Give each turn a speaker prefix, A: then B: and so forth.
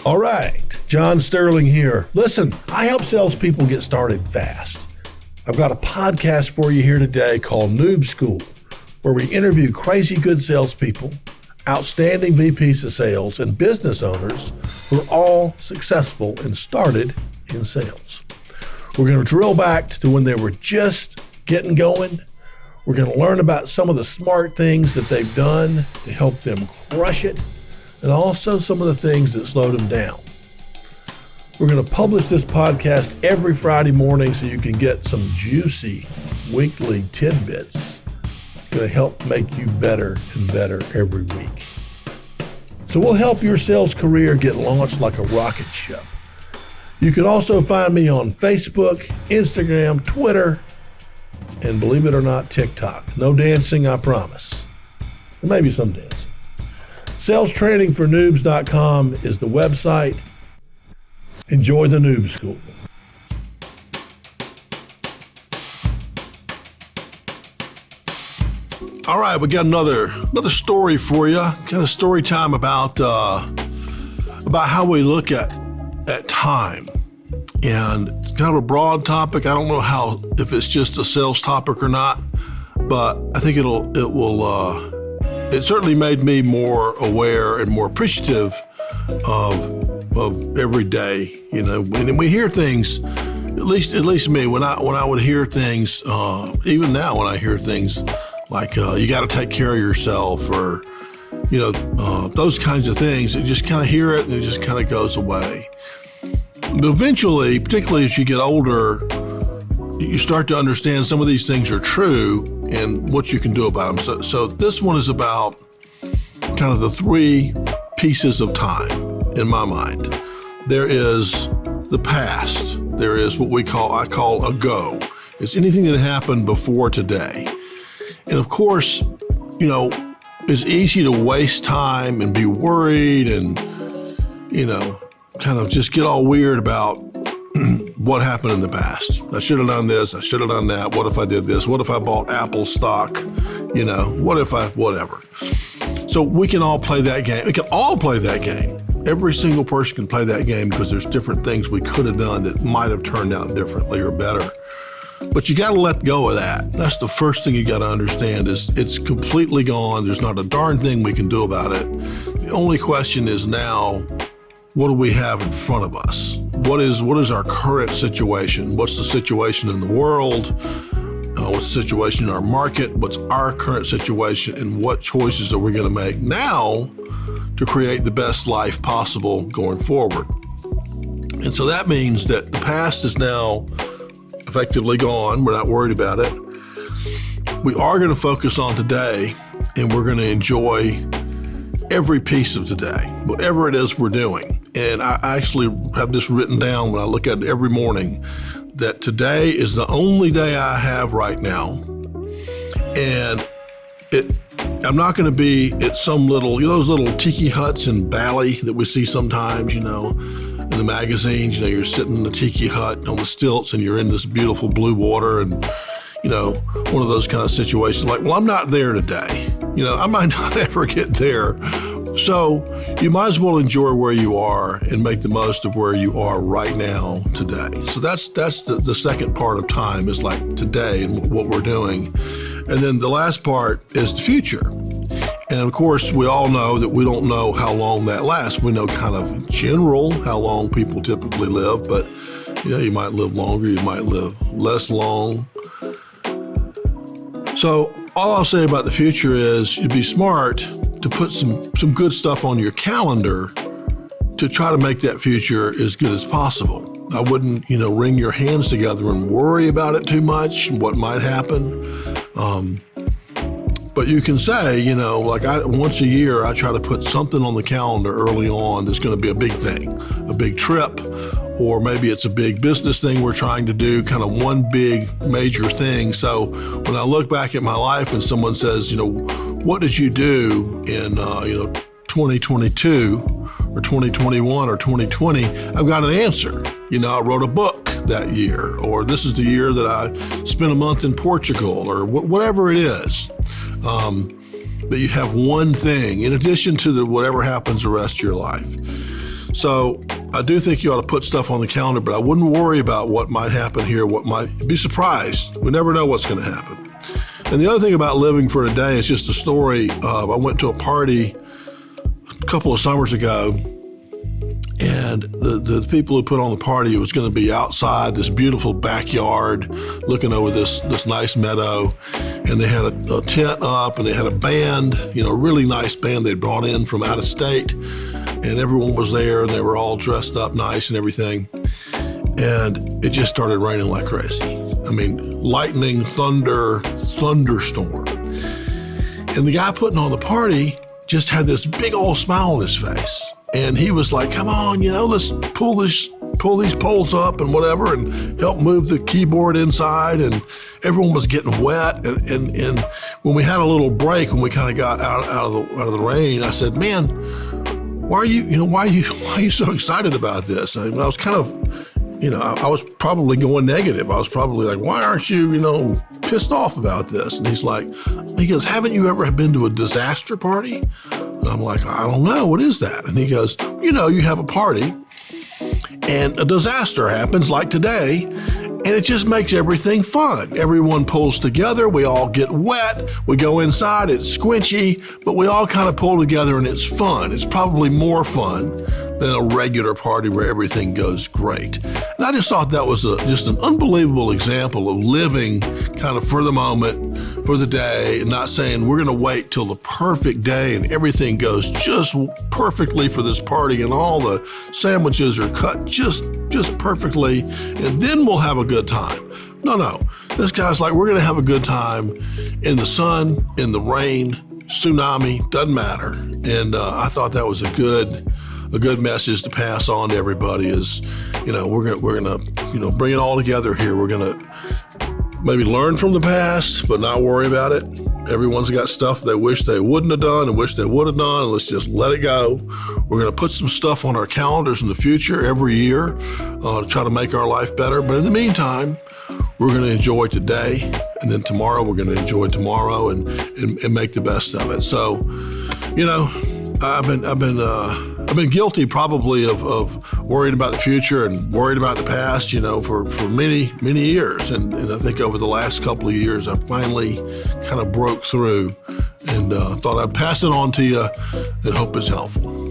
A: All right, John Sterling here. Listen, I help salespeople get started fast. I've got a podcast for you here today called Noob School, where we interview crazy good salespeople, outstanding VPs of sales, and business owners who are all successful and started in sales. We're going to drill back to when they were just getting going. We're going to learn about some of the smart things that they've done to help them crush it, and also some of the things that slowed them down. We're going to publish this podcast every Friday morning so you can get some juicy weekly tidbits. It's going to help make you better and better every week. So we'll help your sales career get launched like a rocket ship. You can also find me on Facebook, Instagram, Twitter, and believe it or not, TikTok. No dancing, I promise. Or maybe some dancing. SalesTrainingForNoobs.com is the website. Enjoy the Noob School. All right, we got another story for you. Got a story time about how we look at time, and it's kind of a broad topic. I don't know if it's just a sales topic or not, but I think it certainly made me more aware and more appreciative of every day, you know. And we hear things, at least me, when I would hear things, even now when I hear things like you got to take care of yourself, or those kinds of things, you just kind of hear it and it just kind of goes away. But eventually, particularly as you get older, you start to understand some of these things are true and what you can do about them. So this one is about kind of the three pieces of time in my mind. There is the past. There is what I call a go. It's anything that happened before today. And of course, it's easy to waste time and be worried and, kind of just get all weird about what happened in the past. I should have done this. I should have done that. What if I did this? What if I bought Apple stock? Whatever. So we can all play that game. We can all play that game. Every single person can play that game because there's different things we could have done that might have turned out differently or better. But you got to let go of that. That's the first thing you got to understand is it's completely gone. There's not a darn thing we can do about it. The only question is now, what do we have in front of us? What is our current situation? What's the situation in the world? What's the situation in our market? What's our current situation? And what choices are we going to make now to create the best life possible going forward? And so that means that the past is now effectively gone. We're not worried about it. We are going to focus on today, and we're going to enjoy every piece of today, whatever it is we're doing. And I actually have this written down when I look at it every morning, that today is the only day I have right now. And I'm not going to be at some little, those little tiki huts in Bali that we see sometimes, in the magazines. You're sitting in the tiki hut on the stilts and you're in this beautiful blue water and, one of those kind of situations like, well, I'm not there today. I might not ever get there. So you might as well enjoy where you are and make the most of where you are right now today. So that's the second part of time, is like today and what we're doing. And then the last part is the future. And of course, we all know that we don't know how long that lasts. We know kind of in general how long people typically live, but you might live longer, you might live less long. So all I'll say about the future is you'd be smart to put some good stuff on your calendar to try to make that future as good as possible. I wouldn't, wring your hands together and worry about it too much, what might happen. But you can say, once a year, I try to put something on the calendar early on that's going to be a big thing, a big trip, or maybe it's a big business thing we're trying to do, kind of one big major thing. So when I look back at my life and someone says, what did you do in, 2022 or 2021 or 2020? I've got an answer. I wrote a book that year, or this is the year that I spent a month in Portugal, or whatever it is. But you have one thing in addition to whatever happens the rest of your life. So I do think you ought to put stuff on the calendar, but I wouldn't worry about what might happen here, what might be surprised. We never know what's going to happen. And the other thing about living for today is just a story. I went to a party a couple of summers ago, and the people who put on the party, it was going to be outside this beautiful backyard looking over this nice meadow. And they had a tent up, and they had a band, a really nice band they brought in from out of state. And everyone was there, and they were all dressed up nice and everything. And it just started raining like crazy. I mean, lightning, thunder, thunderstorm. And the guy putting on the party just had this big old smile on his face. And he was like, come on, let's pull these poles up and whatever, and help move the keyboard inside. And everyone was getting wet. And when we had a little break, when we kind of got out of the rain, I said, man, why are you so excited about this? I was kind of, I was probably going negative. I was probably like, why aren't you, pissed off about this? And he goes, haven't you ever been to a disaster party? And I'm like, I don't know. What is that? And he goes, you have a party and a disaster happens like today, and it just makes everything fun. Everyone pulls together. We all get wet. We go inside. It's squinchy, but we all kind of pull together and it's fun. It's probably more fun than a regular party where everything goes great. And I just thought that was just an unbelievable example of living kind of for the moment, for the day, and not saying we're going to wait till the perfect day and everything goes just perfectly for this party and all the sandwiches are cut just perfectly, and then we'll have a good time. No. This guy's like, we're going to have a good time in the sun, in the rain, tsunami, doesn't matter. And I thought that was a good message to pass on to everybody is, we're gonna bring it all together here. We're gonna maybe learn from the past, but not worry about it. Everyone's got stuff they wish they wouldn't have done and wish they would have done. And let's just let it go. We're gonna put some stuff on our calendars in the future every year to try to make our life better. But in the meantime, we're gonna enjoy today, and then tomorrow we're gonna enjoy tomorrow and make the best of it. So, I've been guilty probably of worrying about the future and worried about the past, for many, many years. And I think over the last couple of years, I finally kind of broke through and thought I'd pass it on to you and hope it's helpful.